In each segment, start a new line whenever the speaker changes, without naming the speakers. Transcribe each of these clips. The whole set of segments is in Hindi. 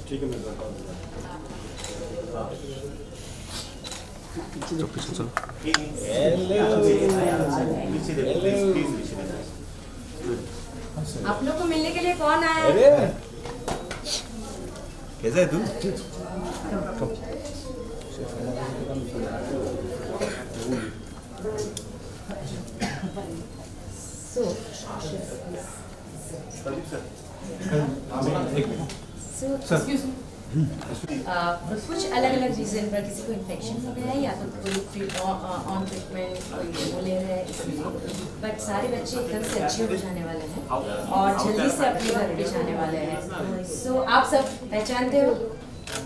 ठीक है मैं पीछे चलो।
आप लोग को मिलने के लिए कौन आया है?
कैसा है तू?
कुछ अलग अलग रीजन पर किसी को इन्फेक्शन हो गया है या तो कोई ऑन ट्रीटमेंट कोई वो ले रहा है इसलिए, बट सारे बच्चे एकदम से अच्छे हो जाने वाले हैं और जल्दी से अपने घर पे जाने वाले हैं। सो आप सब पहचानते हो?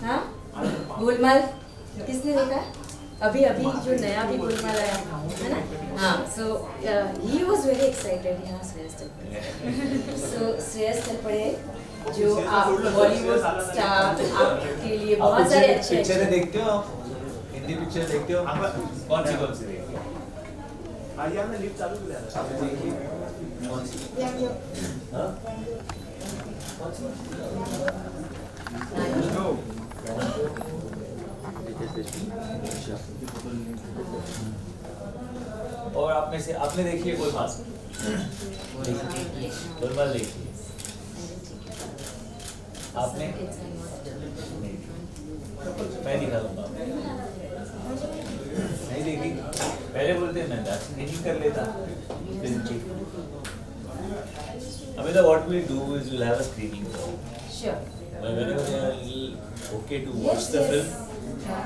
हाँ, गोलमाल किसने देखा? अभी अभी जो नया भी गोलमाल आया है ना? हाँ, सो ही वाज वेरी एक्साइटेड। यहाँ श्रेयस तलपड़े, सो श्रेयस तलपड़े जो आप बॉलीवुड स्टार, आपके लिए बहुत सारे अच्छे
पिक्चर देखते हो? हिंदी पिक्चर देखते हो? कौन सी देखते हो? आर्याना लिफ्ट चालू कर रहा है। देखिए कौन सी? हां और आप में से आपने देखी है गोलमाल? गोलमाल देखी है आपने? मैं दिखा दूंगा। नहीं देखी? पहले बोलते मैं नहीं कर लेता। अभी तो what we do is we'll have a screening.
Sure.
Whenever they are okay to watch the film.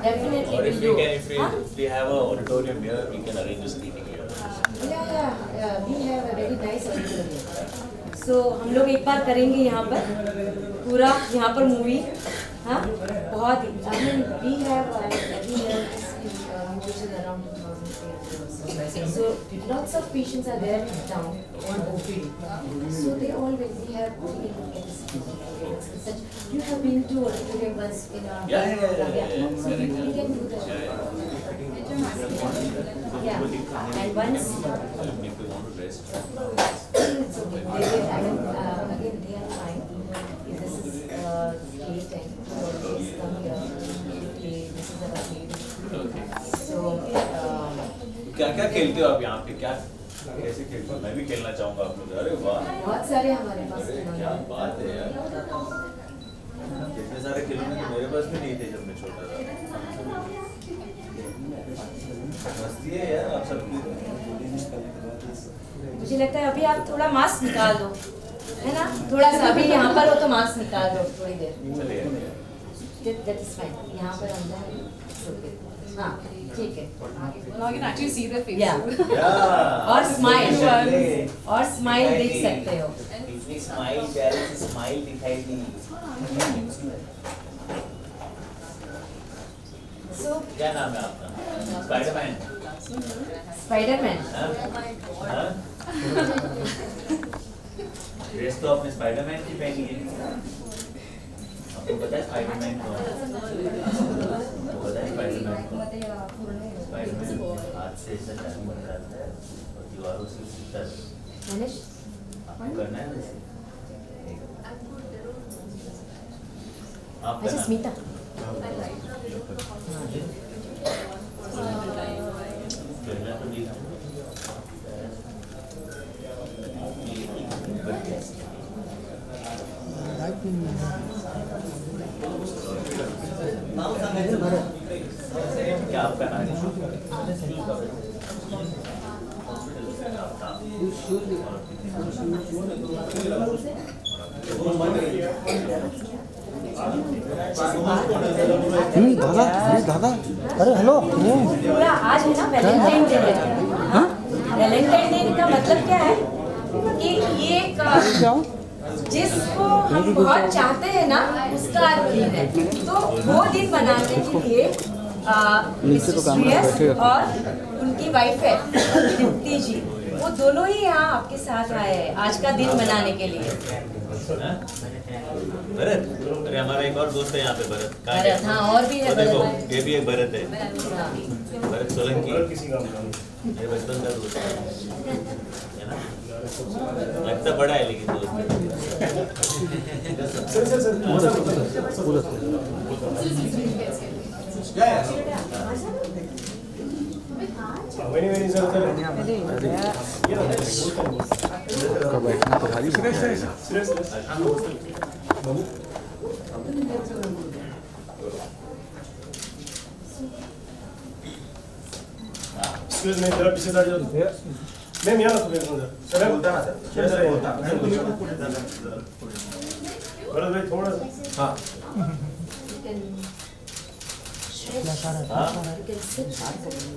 Definitely
Or
we'll do.
if we have a auditorium here, we can arrange a screening here.
Yeah, we have a very nice auditorium. So हम लोग एक बार करेंगे यहाँ पर पूरा यहाँ पर मूवी। हाँ, बहुत ही I mean we have every year which is around 2000. So lots of patients are there down on OPD. So they all will we have such. You have been to auditorium once in our
Yeah.
So we can do that. Yeah, and once.
If you want to rest.
It's okay. They will, again, they are fine. If this is playtime, please come here. Play. This is our play.
Okay.
So,
क्या खेलते हो आप यहाँ पे? क्या कैसे खेलते हो? मैं भी खेलना चाहूँगा आप लोग। अरे वाह,
बहुत सारे हमारे पास।
क्या बात है यार। इतने सारे खिलौने तो मेरे पास भी नहीं थे जब मैं छोटा था। मस्ती है यार आप सबकी।
मुझे लगता है अभी आप थोड़ा मास्क निकाल दो, है ना? थोड़ा सा अभी यहाँ पर हो तो मास्क निकाल दो थोड़ी देर। That is fine. यहाँ पर अंदर है। हाँ, ठीक है।
Now you can actually see their faces.
Yeah. और स्माइल देख सकते हो।
इतनी स्माइल प्यारी सी स्माइल दिखाई दी।
So
क्या नाम है आपका? स्पाइडरमैन।
स्पाइडरमैन।
ड्रेस तो आपने स्पाइडरमैन की पहनी है। आपको पता है स्पाइडरमैन कौन है? आपको पता है स्पाइडरमैन कौन? स्पाइडरमैन हाथ से ऐसा टाइम बनाता है और दीवारों से सीखता है। आपको करना है वैसे? आपका नाम?
स्मिता।
क्या आपका नाम है?
दादा दादा अरे हेलो
पूरा आज है ना वैलेंटाइन डे है। हाँ, वैलेंटाइन डे का मतलब क्या है कि ये जिसको हम बहुत चाहते हैं ना उसका दिन है, तो वो दिन बनाने के लिए श्रेयस और उनकी वाइफ है दीप्ति जी, वो दोनों ही यहाँ आपके साथ आए हैं आज का दिन मनाने के लिए।
हाँ? भरत, अरे हमारा एक और दोस्त है यहाँ पे भरत। कहाँ
भरत,
है?
हाँ, और भी है
वो देखो,
भरत।
ये भी एक भरत है।
हाँ।
भरत सोलंकी। मेरे बचपन का दोस्त है ना? लगता बड़ा है लेकिन दोस्त
बैठना तो भारी
एक्सक्यूज मी जरा पीछे जाओ मैम यहाँ रखो मेरे अंदर सर बोलता ना सर बोलता भरत भाई थोड़ा सा हाँ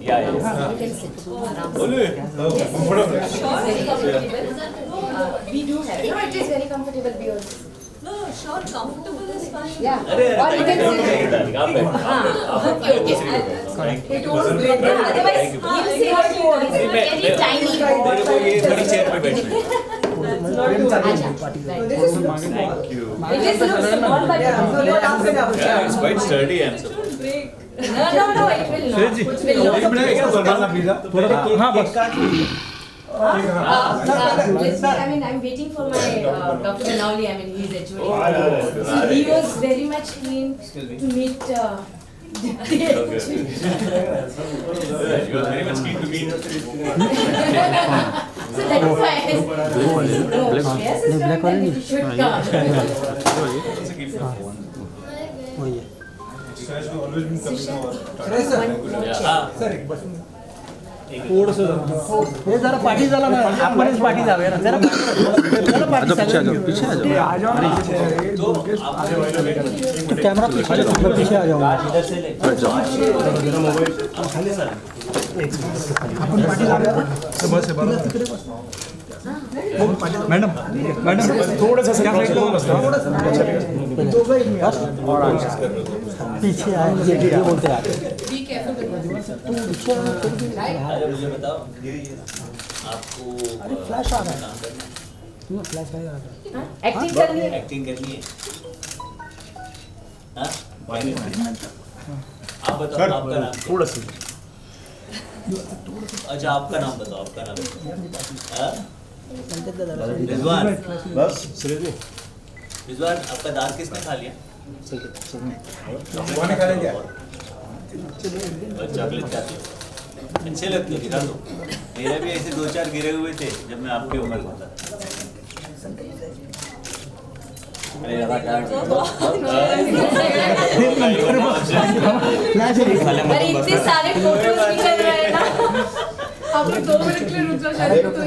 या
बोलिए बड़ा
We do have. No, it is very comfortable. We also.
No, short, comfortable is fine.
Yeah.
अरे
Or you can sit.
आप बैठो।
Okay, okay. It was good. Otherwise, you say what you want. It's very tiny.
मेरे को ये बड़ी चेयर पे बैठना है। Thank you.
It is looks small, but
Yeah, it's quite sturdy and so.
no, it will not. It will not.
हाँ बस
I mean, I'm waiting for my Dr. Banauli. I mean, he's actually. So he was very much keen to meet.
You are very much keen to meet.
So that is why I said, yes, it's
black
fine,
one
you should come.
वही है हे जरा पाठी झाला ना आपणच पाठी जाऊया ना जरा पाठी पीछे आ जाओ कैमरा पीछे पीछे आ जाओ
इधर से ले।
आपण पाठी जाऊया बस मैडम मैडम थोड़ा सा पीछे आए ये बोलते हैं
Be careful with
अरे मुझे बताओ आपको
फ्लैश आ रहा है फ्लैश आ रहा है
Acting करनी है.
एक्टिंग करनी है। हाँ? आप बताओ आपका नाम
थोड़ा सा
अच्छा आपका नाम बताओ आपका नाम हाँ? रिजवान रिजवान आपका दाल किसने खा लिया और चॉकलेट खाते हो अच्छे लगते हो दिखा दो मेरे भी ऐसे 2-4 गिरे हुए थे जब मैं आपकी उम्र का था
अरे इतने सारे फोटोज निकल रहे हैं ना.
आप लोग 2 मिनट के लिए रुक जाओ शायद तो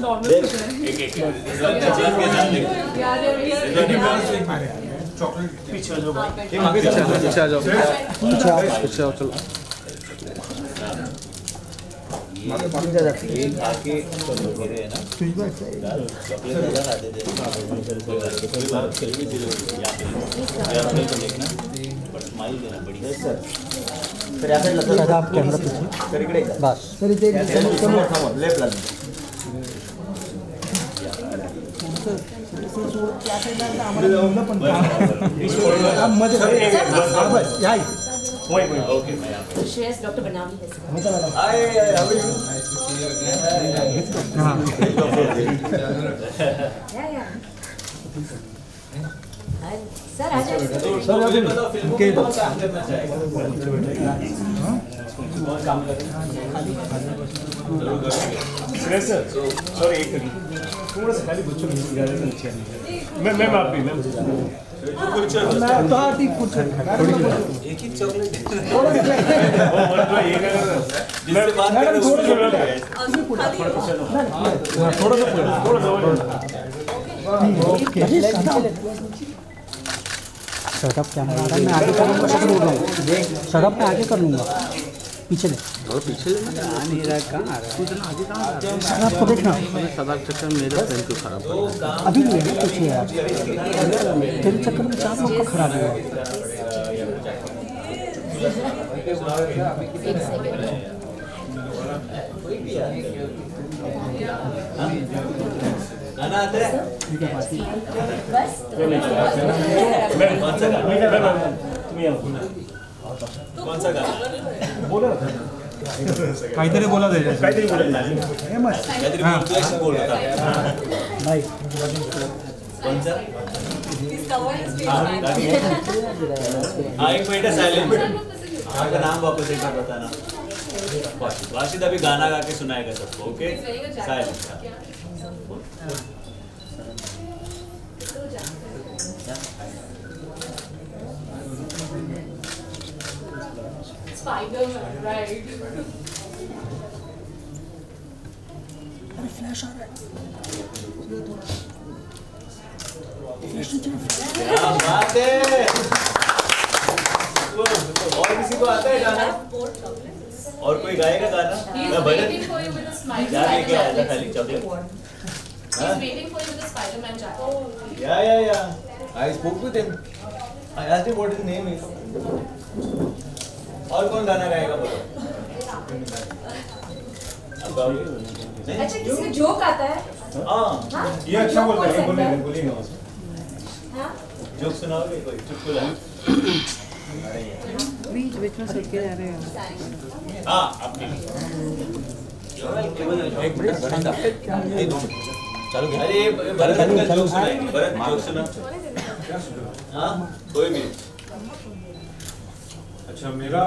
नॉर्मल हो जाए
एक रिजवान के साथ देखो
यार ये
पीछे आ जाओ
पीछे आ जाओ पीछे आओ चलो
ये खा के गिरे है ना चॉकलेट ज़्यादा खाते थे तो देखना बट स्माइल देना बढ़िया सर
फिर ऐसे लगता आप कैमरा पीछे
सर इकडे
बस सर इथे
समोर लेफ्ट ला ओके मैं यहाँ पे
श्रेयस डॉक्टर बनावली है.
आए हाउ
या सर आ जाइए.
सर मुझे बताओ फिल्म के कौन काम करना चाहेगा कौन काम
श्रेयस सर सॉरी एक थोड़ा सा खाली बच्चों की इजाजत नीचे आने मैम आप भी मैम
तो आती कुछ
एक ही चॉकलेट
ये
जिससे बात कर रहे हो उसको जोड़ रहे हैं
शटअप कैमरा मैं आगे करूँगा सब बोल रहा हूँ शटअप मैं आगे कर लूँगा पीछे ले थोड़ा पीछे ले आ नहीं रहा कहाँ आ रहा है सर आपको देखना सदा चक्कर मेरा पेन क्यों खराब हो अभी नहीं है पीछे यार तेरे चक्कर में 4 लोग का खराब हुआ
गाना आता है?
बस
कौन सा गाना?
तुम्ही या.
कौन सा गाना?
बोला
काहीतरी बोला त्याच्या
काहीतरी बोलायला
काहीतरी बोलतोय असं बोल रहा था.
नाही
कौन सा? हाँ एक मिनट साइलेंट. आपका नाम वापस एक बार बताना. वाशिद अभी गाना गा के सुनाएगा सबको. Okay silent.
Spider-Man, right?
Flash आ रहा है
क्या बात है. और किसी को आता है गाना? और कोई गाएगा गाना?
He's
मैं भजन
waiting for you with a smile.
क्या लेके आया था खाली chocolate?
He's waiting for you with a Spider-Man jacket.
Yeah. I spoke with him. I asked him what his name is. और कौन गाना गाएगा बोलो? अब गाओगे? नहीं?
अच्छा किसी को जोक आता है?
हाँ.
हाँ?
ये अच्छा बोलता है.
जोक बोल सकता है?
बोलिए
हाँ?
जोक सुनाओगे कोई चुटकुला?
बीच बीच में सबके जा रहे हैं.
हाँ अपनी. एक मिनट चालू. अरे भरत का जोक सुनाएंगे. भरत जोक सुना. हाँ कोई भी.
अच्छा मेरा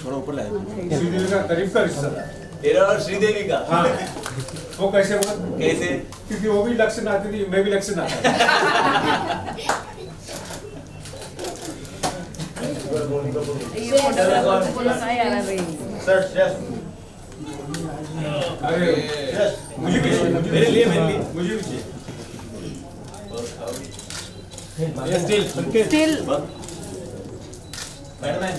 थोड़ा ऊपर लाए.
श्रीदेवी का करीब का रिश्ता था.
तेरा और श्रीदेवी का.
हाँ वो कैसे हुआ?
कैसे?
क्योंकि वो भी लक्ष्य आती थी, मैं भी लक्ष्य आता था.
ये फोटोग्राफर बोला नहीं आ रहा भाई.
Sir yes.
अरे मुझे भी चाहिए.
मेरे लिए
मुझे भी चाहिए.
Still
still
Batman.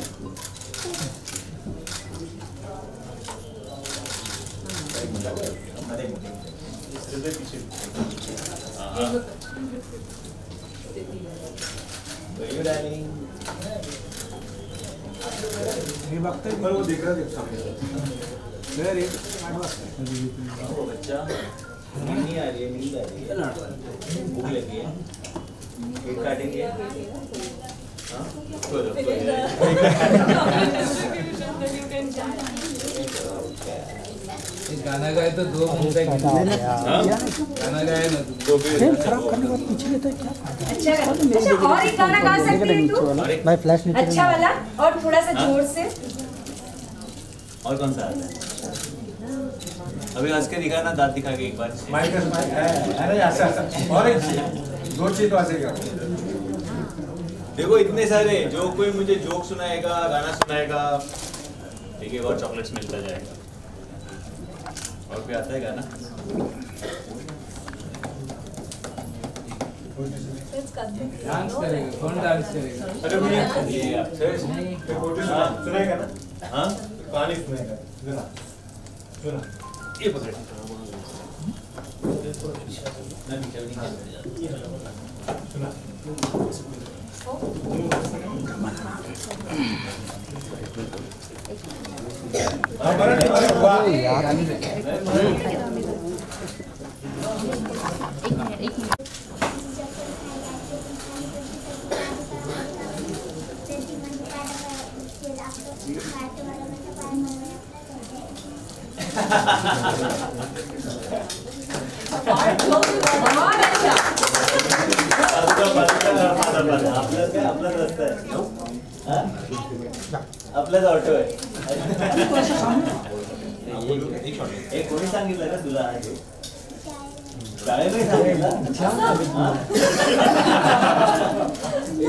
पीछे.
हे बघताय
पर वो दिख रहा था सामने.
रे
वो बच्चा नींद नहीं आ रही है. नींद आ रही है. भूख लगी है. केक काटेंगे. हाँ सो जाओ.
गाना गाए तो 2 घंटे गाना गाए ना तो
फ्रेम खराब करने के बाद पीछे लेता है क्या
अच्छा और एक गाना गा सकती है तू?
भाई फ्लैश नहीं
अच्छा वाला और थोड़ा सा जोर से.
और कौन सा आता है? अभी हंस के दिखा ना. दांत दिखा के एक बार.
माइक है. अरे ऐसा और एक चाहिए. 2 चीज तो ऐसे ही.
देखो इतने सारे. जो कोई मुझे जोक सुनाएगा गाना सुनाएगा ठीक है और चॉकलेट्स मिलता जाएगा. और कोई आता है गाना?
डांस करेगा. कौन डांस करेगा?
अरे भैया
ये अक्षय.
सुनेगा ना.
हाँ
कहानी सुनेगा. सुना
ये पकड़. मैं नीचे नहीं
सुना.
आपलाच रस्ता आहे. आपलाच ऑटो आहे. एक कोणी सांगितलं का तुला? शाळेत सांगितलं.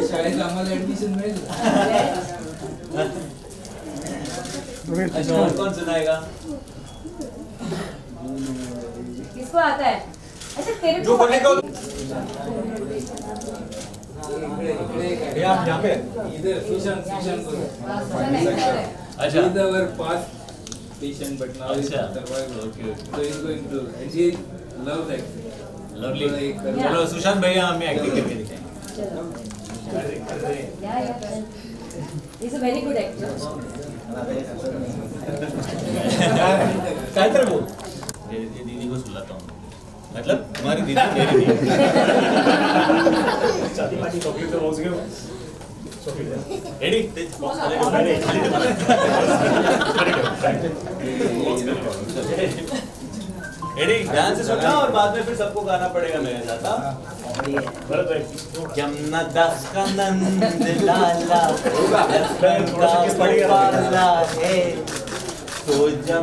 शाळेत आम्हाला ऍडमिशन मिळेल.
अच्छा और कौन सुनाएगा?
किसको आता है? अच्छा तेरे
जो
को
बोलने को
यहाँ पे इधर सुशांत को.
अच्छा.
He's our past patient but now he's
अच्छा.
survivor.
Okay.
So he's going to and he loves acting.
Lovely.
Yeah.
चलो सुशांत भैया हमें एक्टिंग करके दिखाएंगे.
He's a very good actor.
काय तर बोल. ये दीदी को सुलाता हूँ. मतलब दी थी मेरी नहीं।
शादी पार्टी चॉकलेट तो बहुत गया
रेडी रेडी ध्यान से सुनना और बाद में फिर सबको गाना पड़ेगा मेरे साथ। जमुना दास का नंद लाला पाला है सोचा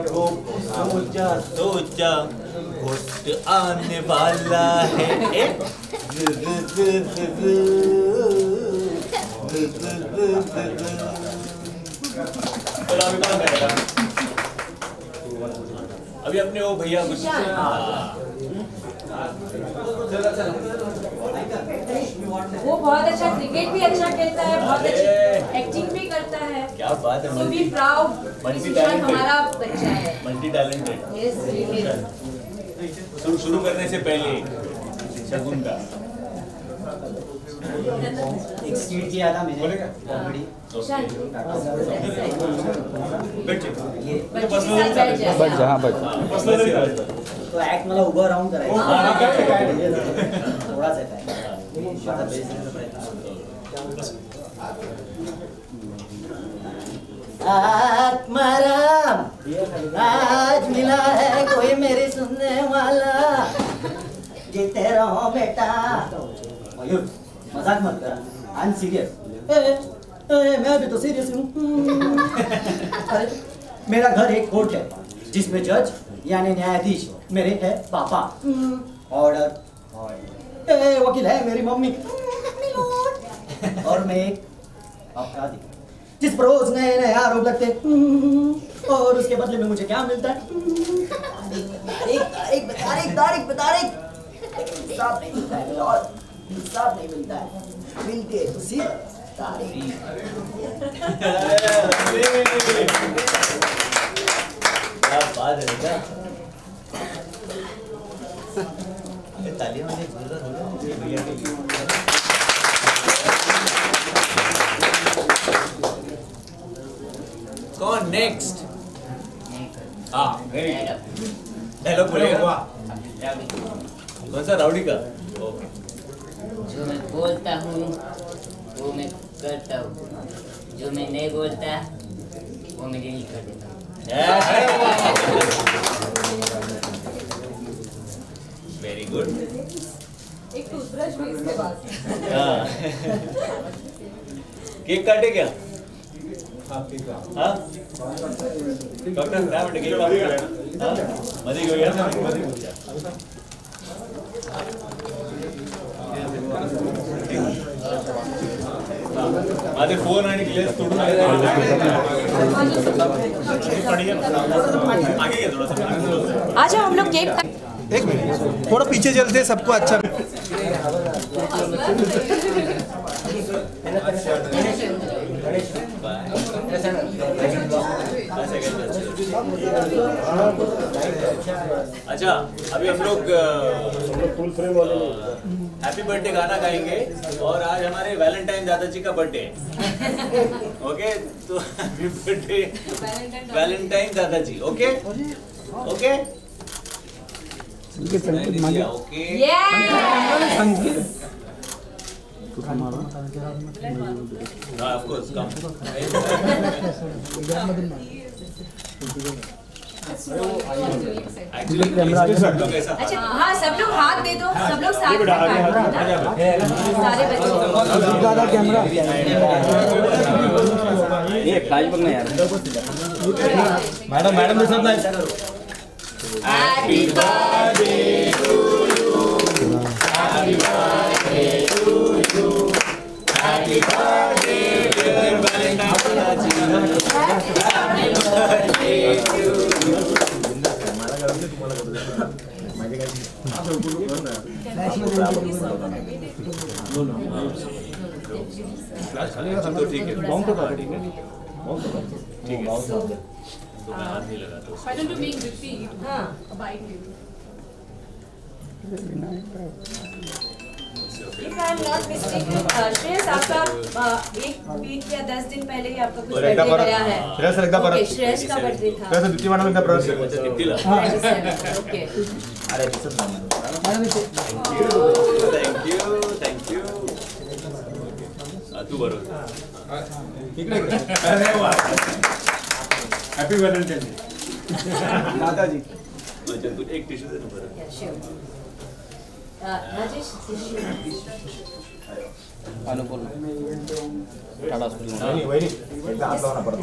होस्ट आने वाला है। अभी अपने वो भैया कुछ
वो बहुत अच्छा क्रिकेट भी अच्छा खेलता है, बहुत अच्छी एक्टिंग भी करता है।
क्या बात है,
So be proud,
मल्टी
विशाल हमारा बच्चा है।
Multi talented.
Yes, really.
शुरू करने से पहले शगुन का
एक स्किट किया था मैंने कॉमेडी।
विशाल,
बैठ
ये बच्चे के साथ बैठ जाए।
बट जहाँ बट
तो एक्ट मतलब उभं राहून करायचं थोडाच आहे काय आता बेसण्याचा प्रयत्न आत्माराम आज मिला है कोई मेरी सुनने वाला जीते रहो बेटा मयूर मजाक मत कर आई एम सीरियस मैं भी तो सीरियस हूँ अरे मेरा घर एक कोर्ट है जिसमें जज यानी न्यायाधीश मेरे है पापा ऑर्डर वकील है मेरी मम्मी और मैं एक अपराधी जिस पर रोज नए नए आरोप लगते और उसके बदले में मुझे क्या मिलता है तारीख इंसाफ नहीं मिलता है और इंसाफ नहीं मिलता है मिलती है तो सिर्फ तारीख।
क्या बात है बेटा, तालियां वाले जोरदार हो जाओ भैया के लिए। कौन नेक्स्ट? हाँ डायलॉग बोलेगा कौन सा? राउडी का। ओके।
जो मैं बोलता हूँ वो मैं करता हूँ, जो मैं नहीं बोलता वो मैं डिलीट कर देता हूँ।
Very good.
एक टूथब्रश भी इसके पास है।
केक काटे क्या? हाँ डॉक्टर क्या बेटे केक काटे? हाँ मजे हो गया। आधे फोन आने के लिए तोड़ना है। आगे क्या थोड़ा सा?
आज हम लोग केक
एक मिनट थोड़ा पीछे चलते सबको अच्छा
अच्छा अभी हम लोग हैप्पी बर्थडे गाना गाएंगे और आज हमारे वैलेंटाइन दादाजी का बर्थडे है। ओके तो हैप्पी बर्थडे वैलेंटाइन दादाजी। Okay okay okay of course come.
अच्छा हाँ सब लोग हाथ दे दो, सब लोग साथ में सारे बच्चे।
कैमरा ये फ्लैश बघ ना यार मैडम दिसत नाही।
Happy birthday to you,
happy birthday to you, happy birthday dear Valentine Daji, happy birthday to you। तो ठीक है ठीक है तो मैं हाथ नहीं लगाता।
Why don't you make Ritti a bite?
If I am not mistaken, Shreyas आपका एक वीक या 10 दिन पहले ही आपका कुछ बर्थडे गया है। Okay, श्रेयस का बर्थडे था। Okay.
Thank you. तू बरोबर.
Happy Valentine day. माता जी.
तू एक टिश्यू दे ना बरं.
राजेश
अनुकूल टाटा हॉस्पिटल
वहिनी एकदा हात लावणार परत.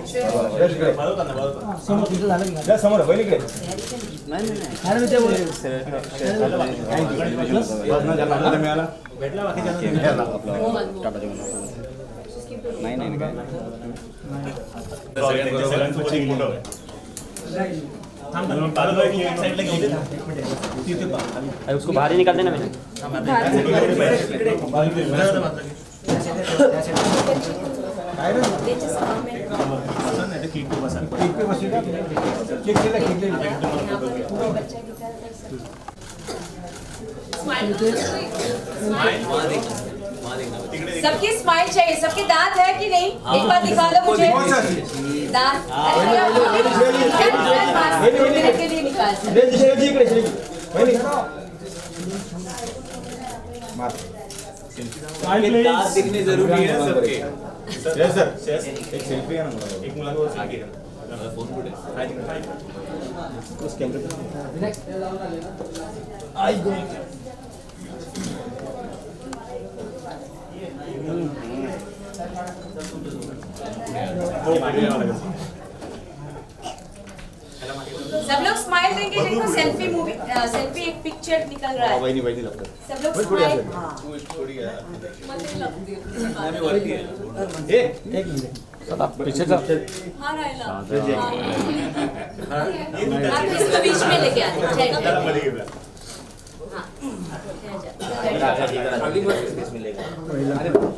समोर तिथे झालं की नाही? समोर वहिनी इकडे.
नाही
अरे मी ते बोलले. मिळाला. भेटला बाकीच्या
टाटा जेवण नाही काय
सगळ्यांसोबत एक फोटो आहे.
उसको बाहर ही निकाल देना मैंने
सबकी स्माइल चाहिए, सबके दांत है कि नहीं? एक बार दिखा दो मुझे दांत। के लिए निकाल
दांत दिखने जरूरी है सबके.
सर एक सेल्फी है ना एक मुलाकात और आगे
फोन पुढे
उस कैमरे पे
आई गो
सब लोग स्माइल देंगे, देखो सेल्फी मूवी सेल्फी एक पिक्चर निकल रहा है।
वहिनी लगतं.
सब लोग स्माइल।
थोडी
एक मिनिट
पीछे जा
हाँ रायला आप इसको बीच में लेके आते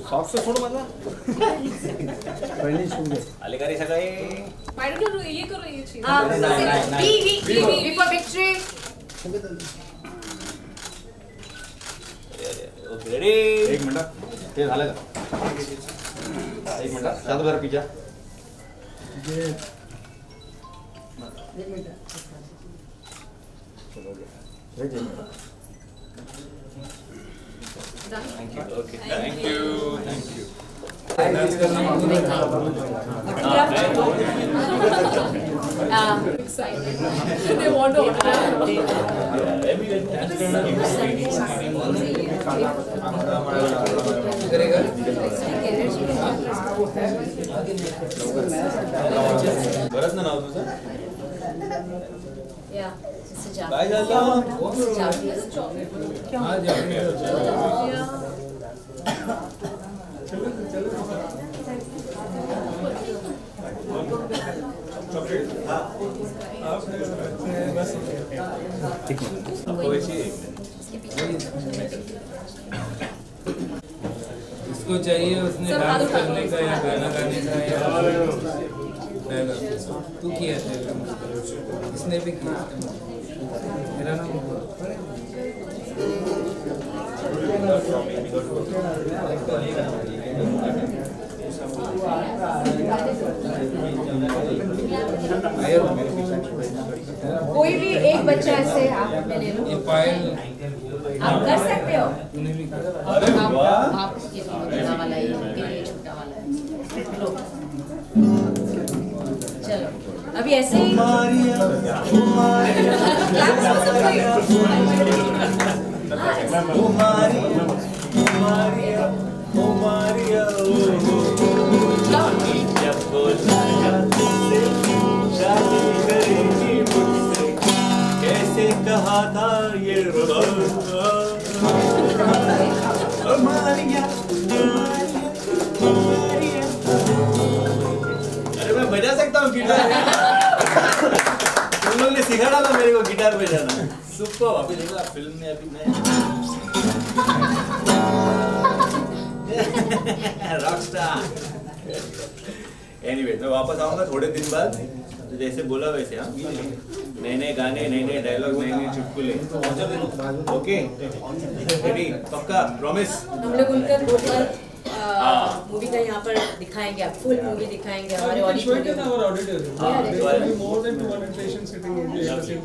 सॉक्स छोड़ मजा
आले का रे सगळे.
मैडम करो ये चीज.
Before victory.
Okay ready.
एक मिनिट ते झालं का? एक मिनिट शांत जरा pizza.
Okay thank you.
They want to
बरंच ना नाव तुझं.
या
काय झालं?
इसको चाहिए उसने डांस करने का या गाना गाने का या तू किया था इसने भी किया मेरा नाम
कोई भी एक बच्चा ऐसे आप ले लो.
ये पायल
आप कर सकते हो.
तूने भी किया.
आप उसके लिए बड़ा वाला है, उनके लिए छोटा वाला है. लो. चलो अभी ऐसे ही
कैसे कहा था ये अरे मैं बजा सकता हूँ गिटार. तुम लोग ने सिखाया था मेरे को गिटार बजाना. सुपर. अभी देखो फिल्म में अभी मैं रॉकस्टार. एनीवे मैं वापस आऊंगा थोड़े दिन बाद जैसे बोला वैसे हाँ नए नए गाने नए नए डायलॉग नए नए चुटकुले ओके रेडी पक्का प्रॉमिस
हम लोग उनका मूवी का यहाँ पर दिखाएंगे आप फुल मूवी दिखाएंगे हमारे auditorium
more than 200 patients sitting in the same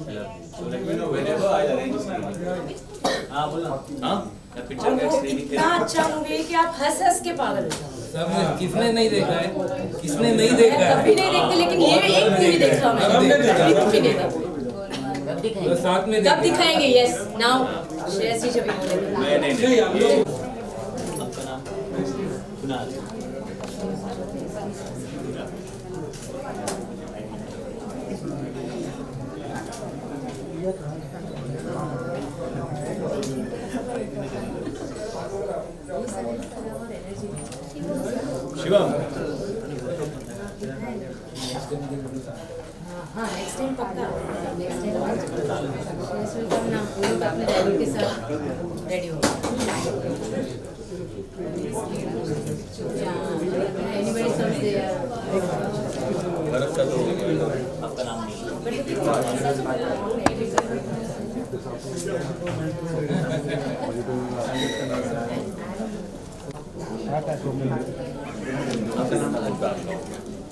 so let me know whenever I'll arrange screening हाँ बोला हाँ पिक्चर का स्क्रीनिंग
इतना अच्छा मूवी है कि आप हंस हंस के पागल हो जाओगे
सबने किसने नहीं देखा है किसने नहीं देखा है
कभी नहीं देखते लेकिन ये एक मूवी देखा मैं कभी नहीं देखा
दिखाएंगे
साथ में
कब दिखाएंगे यस नाउ श्रेयस जी जब बोलेंगे
नहीं आपका नाम कुणाल शिवम
हाँ नेक्स्ट टाइम पक्का नेक्स्ट टाइम नाम पूरा अपने डायलॉग के साथ रेडी हो एनीबॉडी समझ
भरत का तो आपका नाम नहीं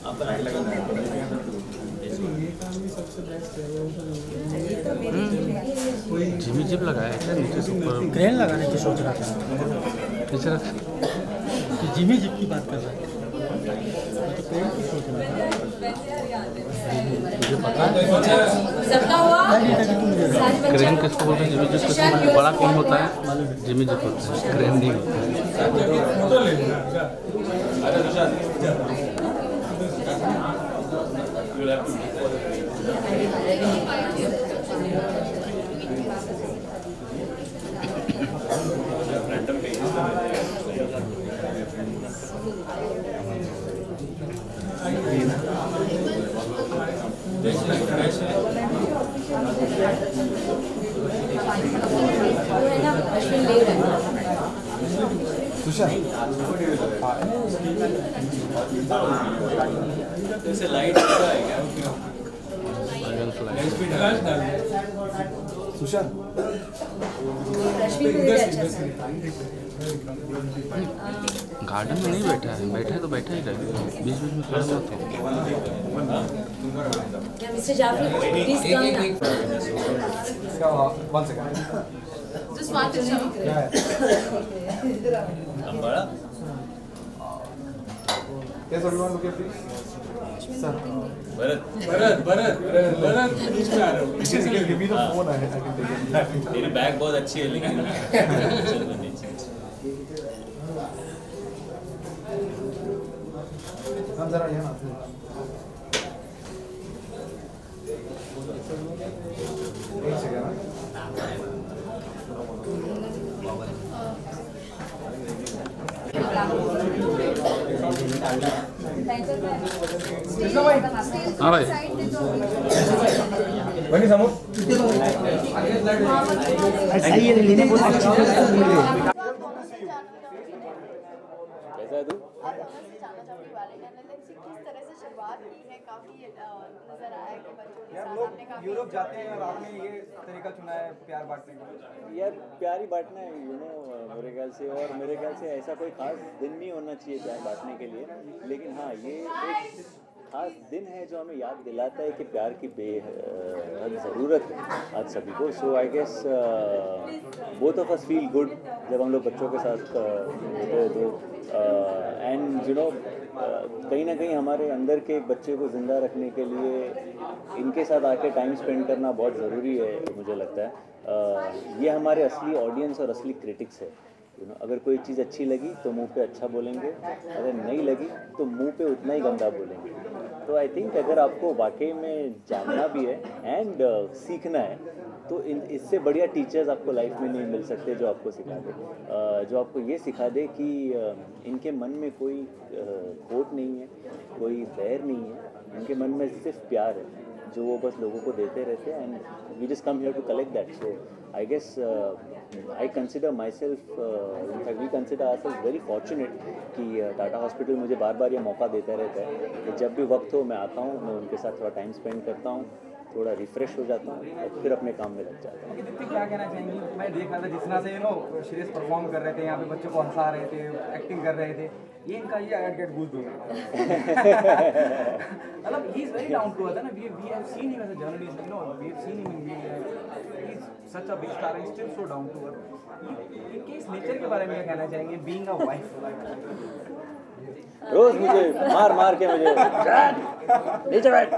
आपका नाम लगा
जिमी जिप लगाया क्या नीचे से ऊपर क्रेन लगाने की सोच रहा था नीचे रख जिमी जिप की बात कर रहा है तो क्रेन की सोच रहा था मुझे पता है
सबका हुआ
क्रेन किसको बोलते हैं जिमी जिप किसको बड़ा कौन होता है जिमी जिप होता है क्रेन नहीं होता
जैसे लाइट होता है क्या
गार्डन में नहीं बैठा है तो बैठा ही रहेगा बीच बीच में खड़ा मत हो
क्या mister Jafri please come
One second.
Just one picture.
बड़ा
Yes, everyone, look at please. Sir.
Bharat
बीच में आ रहा हूँ
Give me the phone. I can take it.
तेरी बैग बहुत अच्छी है लेकिन चल बंदी
हम जरा यहाँ ना एक सेकंड
हाँ भाई
बनी समूह
सही है लेने बोला
कैसा है तू
यूरोप जाते हैं और आपने ये तरीका चुना है प्यार बांटने का
यार प्यार ही बांटना है मेरे ख्याल से और मेरे ख्याल से ऐसा कोई खास दिन नहीं होना चाहिए प्यार बांटने के लिए लेकिन हाँ ये एक खास दिन है जो हमें याद दिलाता है कि प्यार की बेहद ज़रूरत है आज सभी को so I guess both of us feel good जब हम लोग बच्चों के साथ होते हैं तो एंड कहीं ना कहीं हमारे अंदर के एक बच्चे को ज़िंदा रखने के लिए इनके साथ आके टाइम स्पेंड करना बहुत ज़रूरी है मुझे लगता है ये हमारे असली ऑडियंस और असली क्रिटिक्स है अगर कोई चीज़ अच्छी लगी तो मुंह पे अच्छा बोलेंगे अगर नहीं लगी तो मुंह पे उतना ही गंदा बोलेंगे तो आई थिंक अगर आपको वाकई में जानना भी है एंड सीखना है तो इससे बढ़िया टीचर्स आपको लाइफ में नहीं मिल सकते जो आपको सिखा दे जो आपको ये सिखा दे कि इनके मन में कोई खोट नहीं है कोई बैर नहीं है इनके मन में सिर्फ प्यार है जो वो बस लोगों को देते रहते हैं and we just come here to collect that. So I guess I consider myself, in fact we consider our self very fortunate कि टाटा हॉस्पिटल मुझे बार बार ये मौका देता रहता है कि जब भी वक्त हो मैं आता हूँ, मैं उनके साथ थोड़ा टाइम स्पेंड करता हूँ, थोड़ा रिफ्रेश हो जाता हूँ और फिर अपने काम में लग जाता हूँ.
दीप्ति क्या कहना चाहेंगी? मैं देख रहा था जिस तरह से श्रेयस परफॉर्म कर रहे थे यहाँ पे, बच्चों को हंसा रहे थे, एक्टिंग कर रहे थे, ये इनका ये आई गेट गूज मतलब he is very down to earth है ना. We have seen him as a journalist, we have seen him in he is such a big star and still so down to earth. इनके इस नेचर के बारे में क्या कहना चाहेंगे, बीइंग अ वाइफ?
रोज मुझे मार मार के मुझे नीचे बैठ.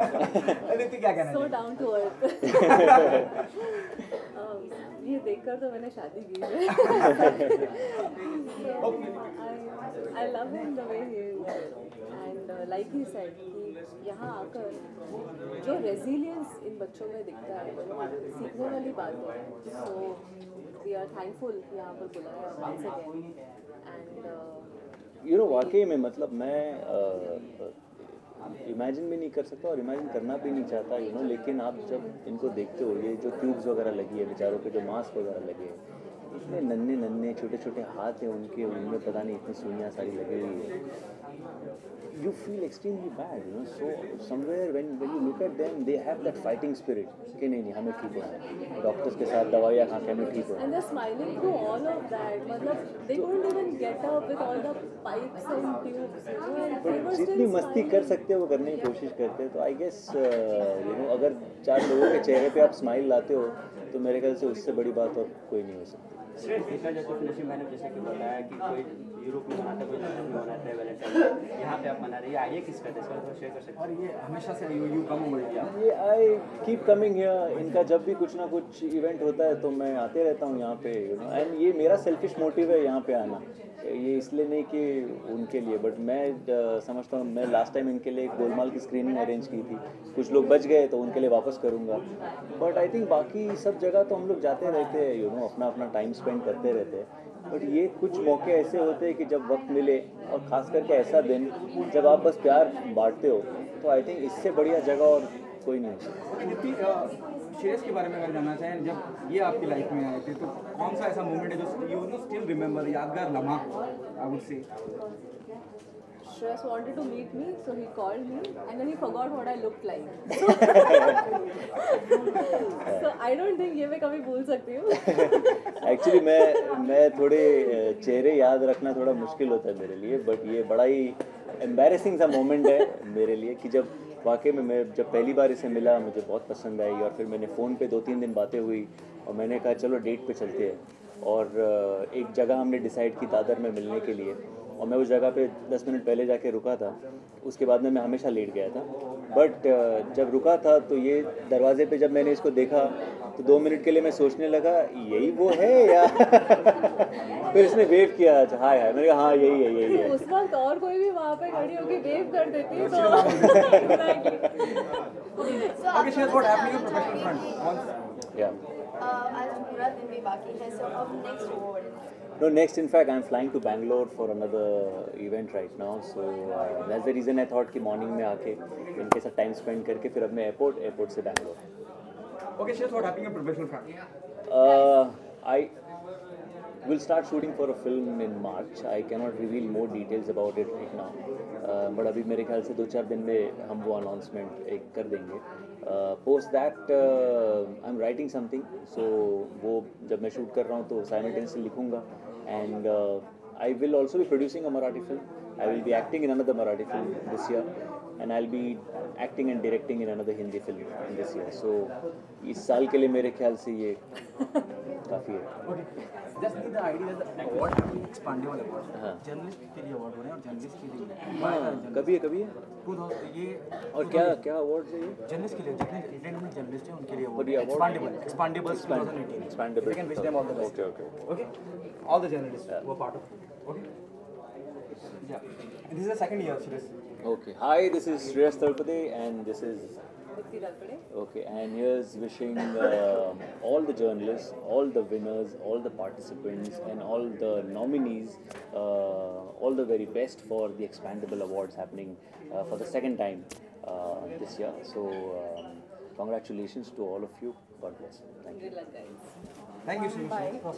दीप्ति क्या कहना
So down to earth. ये देखकर तो मैंने शादी की है. I love him the way he is, and like he said कि यहाँ आकर जो resilience इन बच्चों में दिखता है वो सीखने वाली बात है. So we are thankful यहाँ पर बुलाया once again, and
you know वाकई में मतलब मैं इमेजिन भी नहीं कर सकता और इमेजिन करना भी नहीं चाहता, यू नो. लेकिन आप जब इनको देखते हो, ये जो ट्यूब्स वगैरह लगी है बेचारों पे, जो मास्क वगैरह लगे हैं, इतने नन्हे नन्हे छोटे छोटे हाथ हैं उनके, उनमें पता नहीं इतनी सुइयाँ सारी लगी हुई है. You feel extremely bad, you know. So somewhere when you look at them, they have that fighting spirit. कि नहीं हमें ठीक होना है, डॉक्टर्स के साथ दवाइयाँ खा के हमें ठीक होना है.
And they're smiling through all of that. मतलब they couldn't even get up with all the pipes and tubes, you know. And they were
जितनी
still
मस्ती कर सकते हैं वो करने की कोशिश करते हैं. तो आई गेस यू नो अगर 4 लोगों के चेहरे पे आप स्माइल लाते हो तो मेरे ख्याल से उससे बड़ी बात और कोई नहीं हो सकती.
देखा जाए तो फिनिशिंग मैंने जैसे कि बताया कि कोई यूरोप में मनाता है, कोई लंदन में मनाता है, वैलेंटाइन यहाँ पे आप मना रहे हैं. ये आइए किसका है, इसका थोड़ा शेयर कर सकते हैं.
और ये हमेशा से यू कम ओवर किया.
ये आई कीप कमिंग हियर. इनका जब भी कुछ ना कुछ इवेंट होता है तो मैं आते रहता हूँ यहाँ पे, यू नो. एंड ये मेरा सेल्फिश मोटिव है यहाँ पे आना. ये इसलिए नहीं कि उनके लिए, बट मैं समझता हूँ मैं लास्ट टाइम इनके लिए एक गोलमाल की स्क्रीनिंग अरेंज की थी, कुछ लोग बच गए तो उनके लिए वापस करूँगा. बट आई थिंक बाकी सब जगह तो हम लोग जाते रहते हैं, यू नो, अपना अपना टाइम स्पेंड करते रहते हैं. बट ये कुछ मौके ऐसे होते हैं कि जब वक्त मिले, और ख़ास करके ऐसा दिन जब आप बस प्यार बांटते हो, तो आई थिंक इससे बढ़िया जगह और कोई नहीं हो सकता.
श्रेयस के बारे में अगर जानना चाहें, जब ये आपकी लाइफ में आए थे तो कौन सा ऐसा मोमेंट है जो यू नो स्टिल रिमेंबर, यादगार लम्हा I would say?
Shreyas wanted to meet me, so he called me, and then he forgot what I looked like. So I don't think ये मैं कभी भूल सकती हूँ.
एक्चुअली मैं थोड़े चेहरे याद रखना थोड़ा मुश्किल होता है मेरे लिए, बट ये बड़ा ही एम्बैरेसिंग सा मोमेंट है मेरे लिए कि जब वाकई में मैं जब पहली बार इसे मिला, मुझे बहुत पसंद आई. और फिर मैंने फ़ोन पे 2-3 दिन बातें हुई और मैंने कहा चलो डेट पे चलते हैं. और एक जगह हमने डिसाइड की दादर में मिलने के लिए, और मैं उस जगह पे 10 मिनट पहले जाके रुका था. उसके बाद में मैं हमेशा लेट गया था. बट जब रुका था तो ये दरवाजे पे जब मैंने इसको देखा तो 2 मिनट के लिए मैं सोचने लगा यही वो है या फिर इसने वेव किया, हाय हाय. मैंने कहा हाँ यही है.
उस वक्त और कोई भी वहाँ पे खड़ी होकर वेव कर देती है तो
Okay, Shreyas, what happening on professional front?
आज पूरा दिन भी बाकी है. So अब next award.
No, next in fact I'm flying to Bangalore for another event right now. So that's the reason I thought कि morning में आके इनके साथ time spend करके फिर अब मैं airport से Bangalore.
Okay, Shreyas, what happening on professional front?
I will start shooting for a film in March. I cannot reveal more details about it right now. But अभी मेरे ख्याल से 2-4 दिन में हम वो announcement एक कर देंगे. Post that I'm writing something. So वो जब मैं shoot कर रहा हूँ तो simultaneously लिखूँगा. And I will also be producing a Marathi film. I will be acting in another Marathi film this year. And I'll be acting and directing in another Hindi film in this year. So इस साल के लिए मेरे ख्याल से ये काफ़ी है.
Okay. Just need the idea that the award है expandable award. जर्नलिस्ट के लिए अवार्ड हो रहे हैं और जर्नलिस्ट के लिए
कभी है
2000 ये
और क्या अवार्ड है ये?
जर्नलिस्ट के लिए जितने इंडिपेंडेंट जर्नलिस्ट हैं उनके लिए
But ये award
expandable 2018.
Expandable.
We can wish them all the best. Okay. All the journalists were part of it. Okay. Yeah. And this is the second year, Shreyas.
Okay. Hi, this is Shreyas Talpade and this is
Dipti Talpade.
Okay, and here's wishing all the journalists, all the winners, all the participants, and all the nominees all the very best for the Expandable Awards happening for the second time this year. So
Congratulations to all of you. God bless. Thank you.
Good luck, guys.
Thank you so much.
Bye.
Yeah.